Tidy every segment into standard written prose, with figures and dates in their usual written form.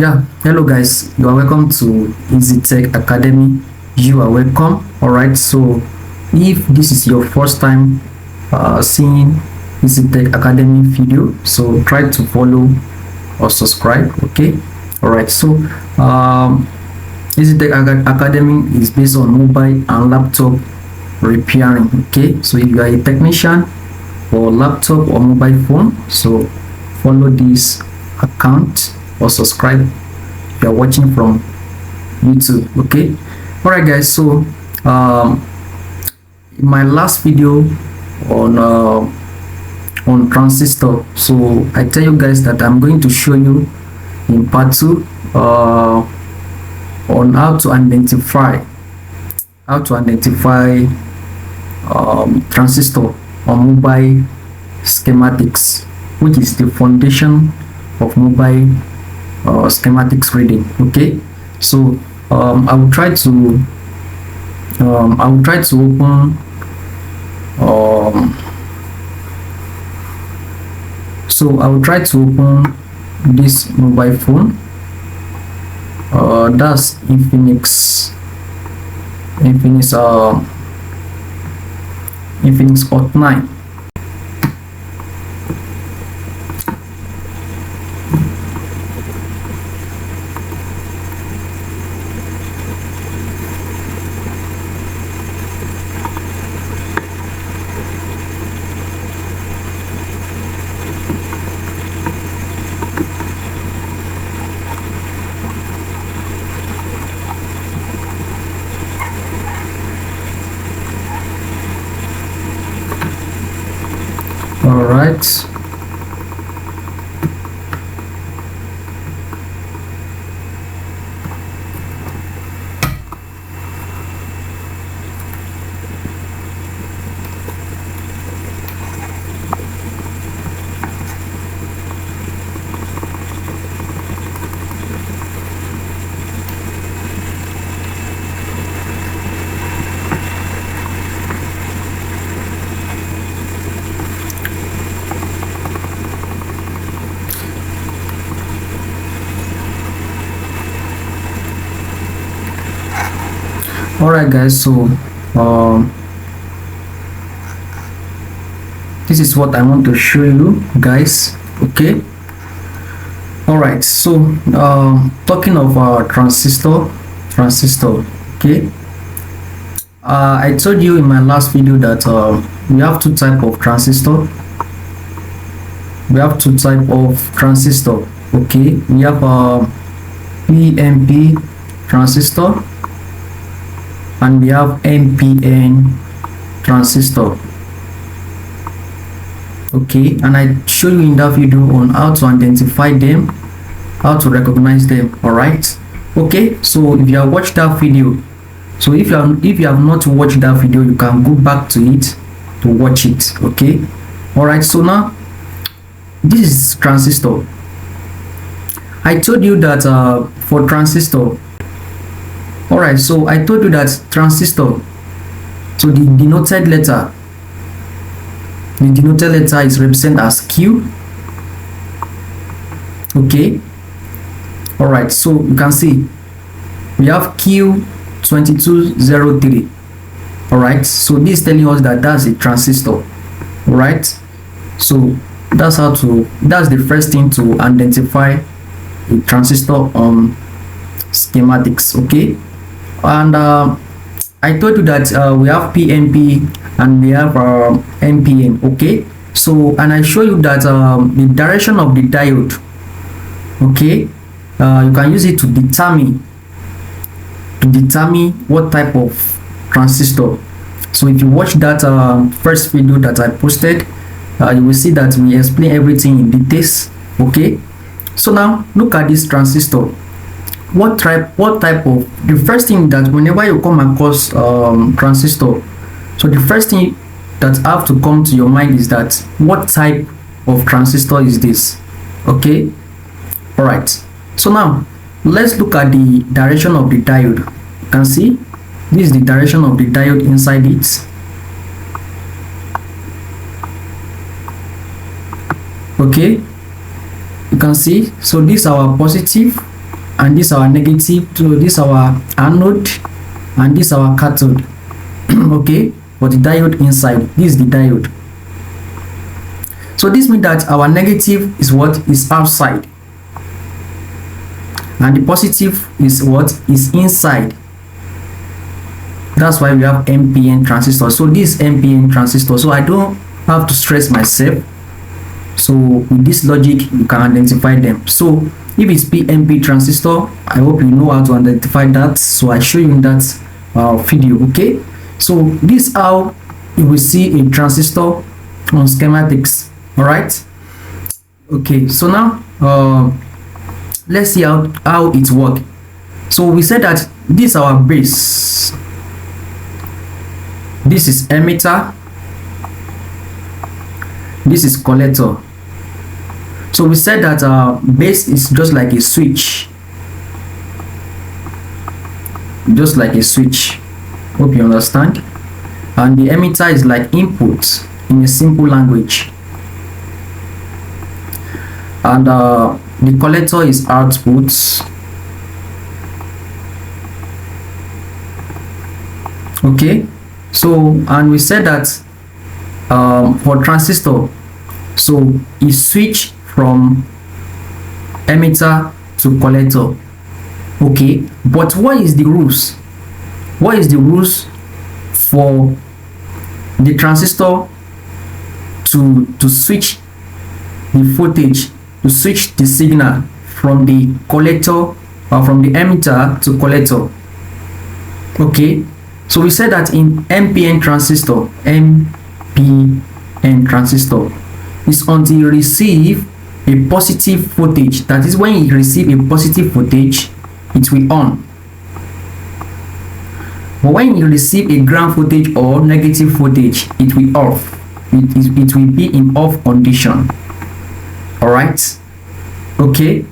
Yeah, hello guys, you are welcome to Easy Tech Academy. You are welcome. All right, so if this is your first time seeing Easy Tech Academy video, so try to follow or subscribe. Okay, all right, so Easy Tech Academy is based on mobile and laptop repairing. Okay, so if you are a technician for laptop or mobile phone, so follow this account or subscribe if you are watching from YouTube. Okay, all right guys, so in my last video on transistor, so I tell you guys that I'm going to show you in part 2 on how to identify transistor on mobile schematics, which is the foundation of mobile schematics reading. Okay, so I will try to open this mobile phone. That's Infinix Hot 9. All right, guys, so this is what I want to show you guys. Okay, all right, so talking of transistor. Okay, I told you in my last video that we have two types of transistor. Okay, we have PNP transistor and we have NPN transistor. Okay, and I show you in that video on how to identify them, how to recognize them. All right, okay, so if you have watched that video, so if you have not watched that video, you can go back to it to watch it. Okay, all right, so now this is transistor. I told you that for transistor, all right, so I told you that transistor, so the denoted letter is represented as Q. Okay, all right, so you can see we have Q2203. all right, so this is telling us that that's a transistor. All right, so that's the first thing to identify a transistor on schematics. Okay, and I told you that we have PNP and we have NPN. Okay, so and I show you that the direction of the diode, okay, you can use it to determine what type of transistor. So if you watch that first video that I posted, you will see that we explain everything in details. Okay, so now look at this transistor. What type of, the first thing that whenever you come across transistor, so the first thing that have to come to your mind is that what type of transistor is this. Okay, all right, so now let's look at the direction of the diode. You can see this is the direction of the diode inside it. Okay, you can see, so these are our positive and this our negative, so this our anode, and this our cathode. Okay, for the diode inside, this is the diode. So this means that our negative is what is outside, and the positive is what is inside. That's why we have NPN transistor. So this NPN transistor, so I don't have to stress myself. So with this logic, you can identify them. So if it's PNP transistor, I hope you know how to identify that. So I show you in that video. Okay, so this is how you will see a transistor on schematics. All right. Okay, so now let's see how it works. So we said that this is our base, this is emitter, this is collector. So we said that base is just like a switch, just like a switch. Hope you understand. And the emitter is like input in a simple language, and the collector is output. Okay, so and we said that for transistor, so it switch from emitter to collector. Okay, but what is the rules? What is the rules for the transistor to switch the voltage, to switch the signal from the collector or from the emitter to collector? Okay, so we said that in NPN transistor, NPN transistor is until you receive a positive voltage. That is, when you receive a positive voltage, it will on. But when you receive a ground voltage or negative voltage, it will off. It will be in off condition. All right. Okay.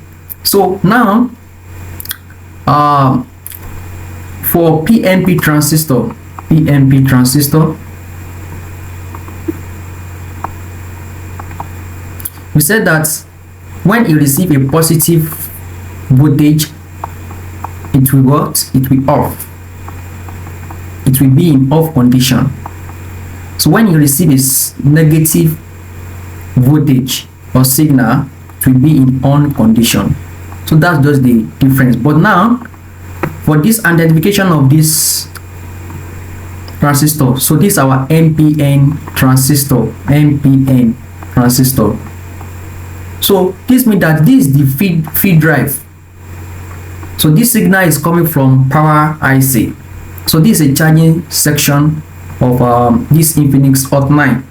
So now, for PNP transistor, we said that when you receive a positive voltage, it will what? It will off. It will be in off condition. So when you receive a negative voltage or signal, it will be in on condition. So that's just the difference. But now, for this identification of this transistor, so this is our NPN transistor, NPN transistor. So this means that this is the feed drive. So this signal is coming from power IC. So this is a charging section of this Infinix Hot 9.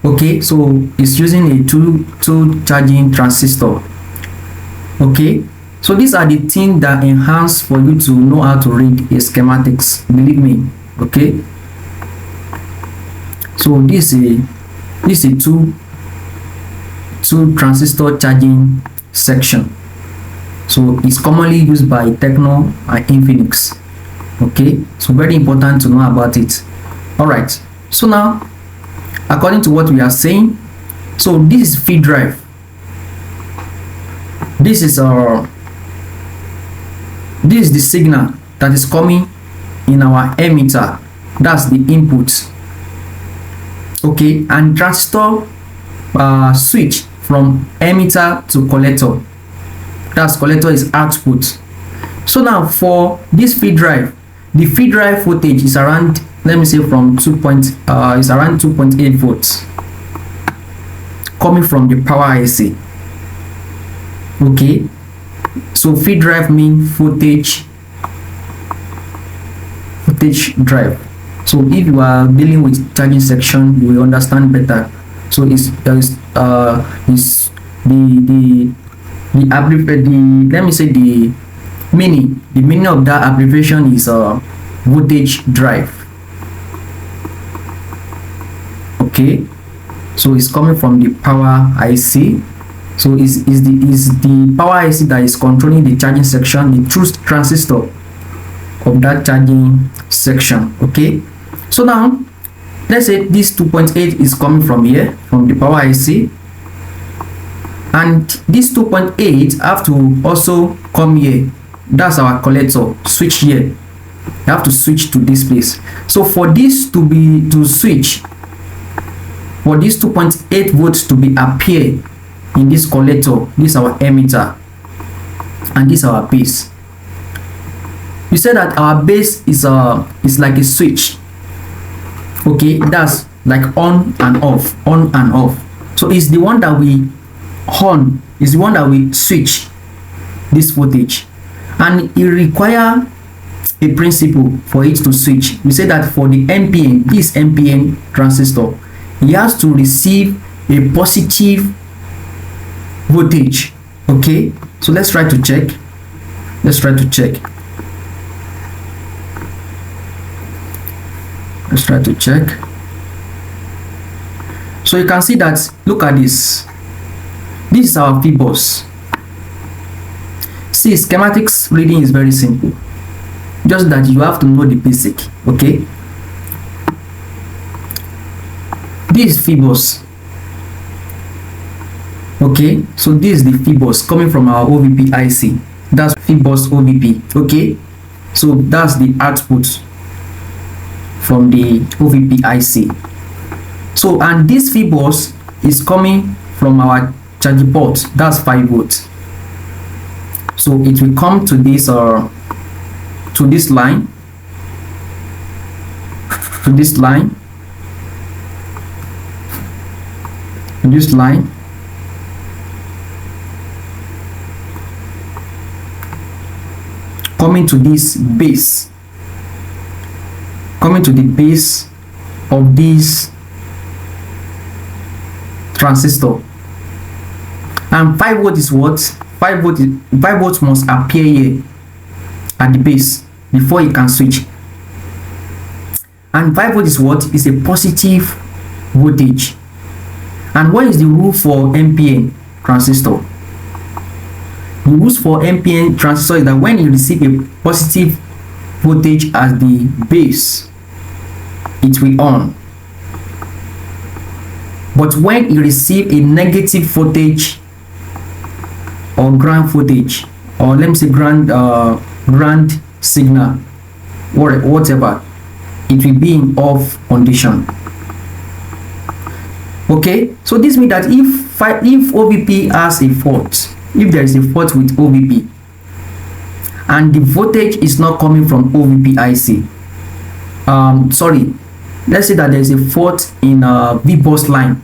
Okay, so it's using a two charging transistor. Okay, so these are the things that enhance for you to know how to read a schematics, believe me. Okay, so this is a two transistor charging section. So it's commonly used by Techno and Infinix. Okay, so very important to know about it. All right, so now according to what we are saying, so this is feed drive. This is the signal that is coming in our emitter. That's the input. Okay, and transistor switch from emitter to collector. That's collector is output. So now for this feed drive, the feed drive voltage is around, let me say from is around 2.8 volts coming from the power IC. Okay, so feed drive means voltage drive. So if you are dealing with charging section, you will understand better. So it's let me say the meaning of that abbreviation is voltage drive. Okay, so it's coming from the power IC. So is the power IC that is controlling the charging section, the true transistor of that charging section. Okay, so now let's say this 2.8 is coming from here, from the power IC, and this 2.8 have to also come here. That's our collector. Switch here. You have to switch to this place. So for this to switch, for this 2.8 volts to be appear in this collector, this is our emitter and this is our base. We said that our base is like a switch. Okay, that's like on and off, on and off. So it's the one that we on, is the one that we switch this voltage, and it require a principle for it to switch. We say that for the NPN, this NPN transistor, it has to receive a positive voltage. Okay, so let's try to check. Let's try to check. Let's try to check. So you can see that, look at this. This is our fibers. See, schematics reading is very simple. Just that you have to know the basic. Okay. This is fibers. Okay, so this is the fibers coming from our OVP IC. That's fibers OVP. Okay, so that's the output from the OVP IC. So, and this fibers is coming from our charging port. That's 5 volts. So it will come to this line, to this line, coming to this base, coming to the base of this transistor. And 5 volts is what? 5 volts must appear here at the base before it can switch. And 5 volts is what? Is a positive voltage. And what is the rule for NPN transistor? The rules for NPN transistor is that when you receive a positive voltage as the base, it will on. But when you receive a negative voltage or ground voltage, or let me say ground signal, or whatever, it will be in off condition. Okay, so this means that if OVP has a fault, if there is a fault with OVP and the voltage is not coming from OVP IC, sorry, let's say that there is a fault in VBus line,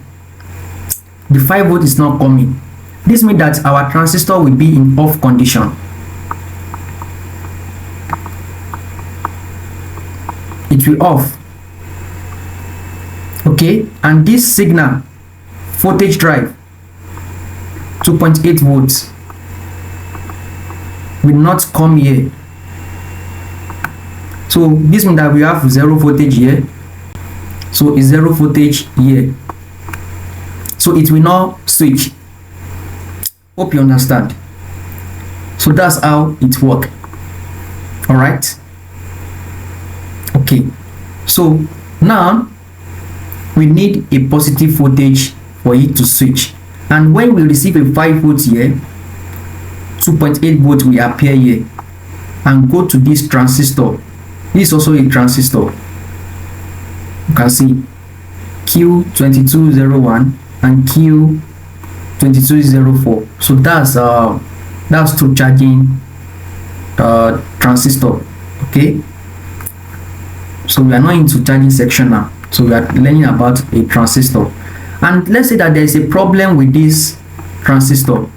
the 5 volt is not coming. This means that our transistor will be in off condition. It will off. Okay, and this signal voltage drive 2.8 volts will not come here. So this means that we have 0 voltage here, so it's 0 voltage here, so it will not switch. Hope you understand. So that's how it works. All right, okay, so now we need a positive voltage for it to switch. And when we receive a 5 volts here, 2.8 volts will appear here and go to this transistor. This is also a transistor. You can see Q2201 and Q2204. So that's two charging transistor. Okay. So we are not into charging section now. So we are learning about a transistor. And let's say that there is a problem with this transistor.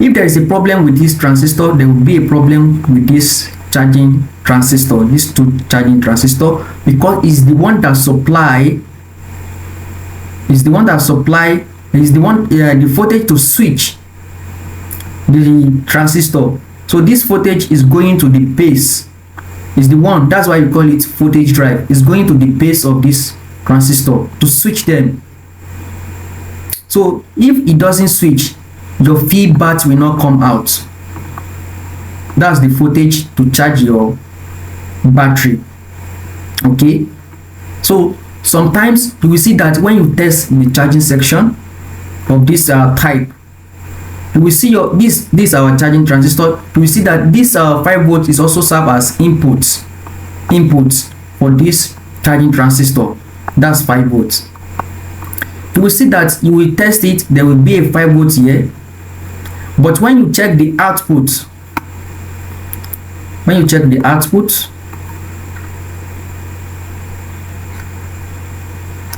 If there is a problem with this transistor, there will be a problem with this charging transistor, these two charging transistor, because it's the one that the voltage to switch the transistor. So this voltage is going to the base, is the one, that's why you call it voltage drive. It's going to the base of this transistor to switch them. So if it doesn't switch, your feedback will not come out. That's the voltage to charge your battery. Okay, so sometimes you will see that when you test in the charging section, of this type, you will see this our charging transistor. You will see that this 5 volts is also serve as inputs for this charging transistor. That's 5 volts. You will see that you will test it, there will be a 5 volts here, but when you check the output,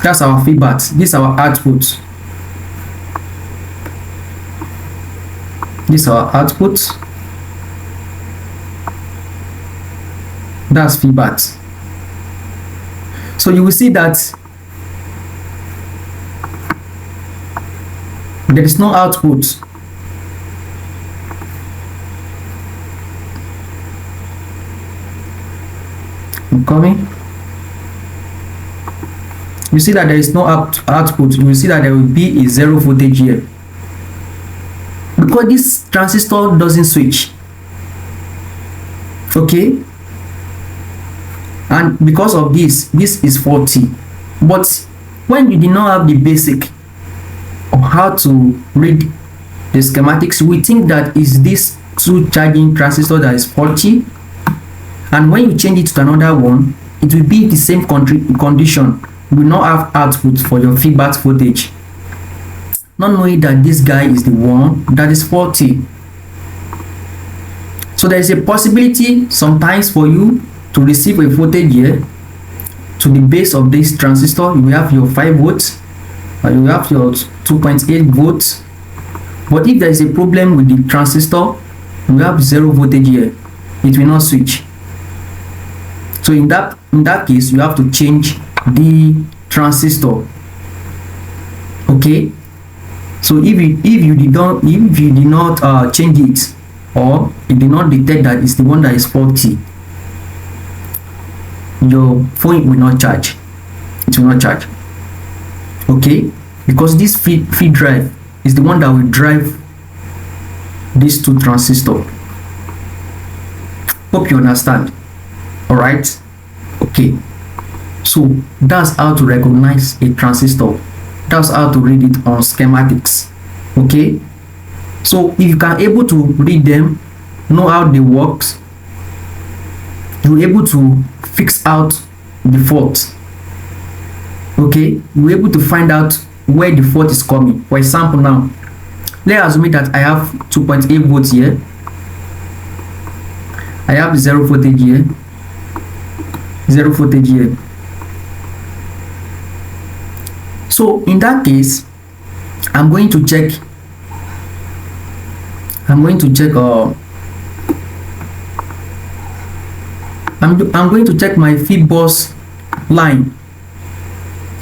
that's our feedback, this is our output, that's feedback. So you will see that there is no output. I'm coming. You see that there is no output. You will see that there will be a 0 voltage here because this transistor doesn't switch. Okay, and because of this is faulty. But when you did not have the basic of how to read the schematics, we think that is this 2 charging transistor that is faulty, and when you change it to another one, it will be the same condition. You will not have output for your feedback voltage, not knowing that this guy is the one that is faulty. So there is a possibility sometimes for you to receive a voltage here to the base of this transistor. You will have your 5 volts, or you will have your 2.8 volts, but if there is a problem with the transistor, you will have 0 voltage here. It will not switch. So in that case, you have to change the transistor. Okay, so if you did not change it, or it did not detect that it's the one that is faulty, your phone will not charge. It will not charge. Okay, because this feed drive is the one that will drive these 2 transistors. Hope you understand. All right. Okay, so that's how to recognize a transistor. That's how to read it on schematics. Okay, so if you can able to read them, know how they works, you're able to fix out the fault. Okay, you're able to find out where the fault is coming. For example, now let's assume that I have 2.8 volts here, I have 0 voltage here, 0 voltage here. So in that case, I'm going to check I'm going to check my feed bus line,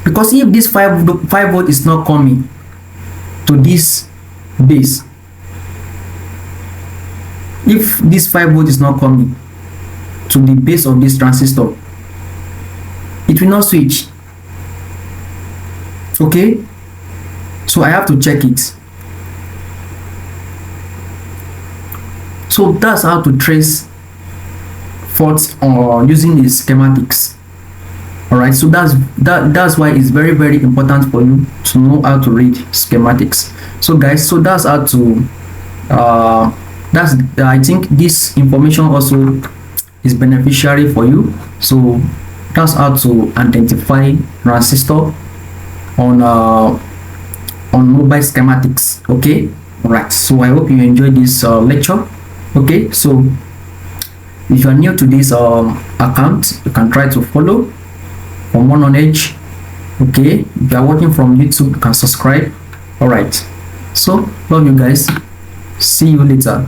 because if this 5 volt is not coming to this base, if this 5 volt is not coming to the base of this transistor, it will not switch. Okay, so I have to check it. So that's how to trace faults using the schematics. All right, so that's why it's very, very important for you to know how to read schematics. So guys, so that's how to I think this information also is beneficiary for you. So that's how to identify transistor on mobile schematics. Okay, all right, so I hope you enjoyed this lecture. Okay, so if you are new to this account, you can try to follow for more knowledge. Okay, if you are watching from YouTube, you can subscribe. All right, so love you guys, see you later.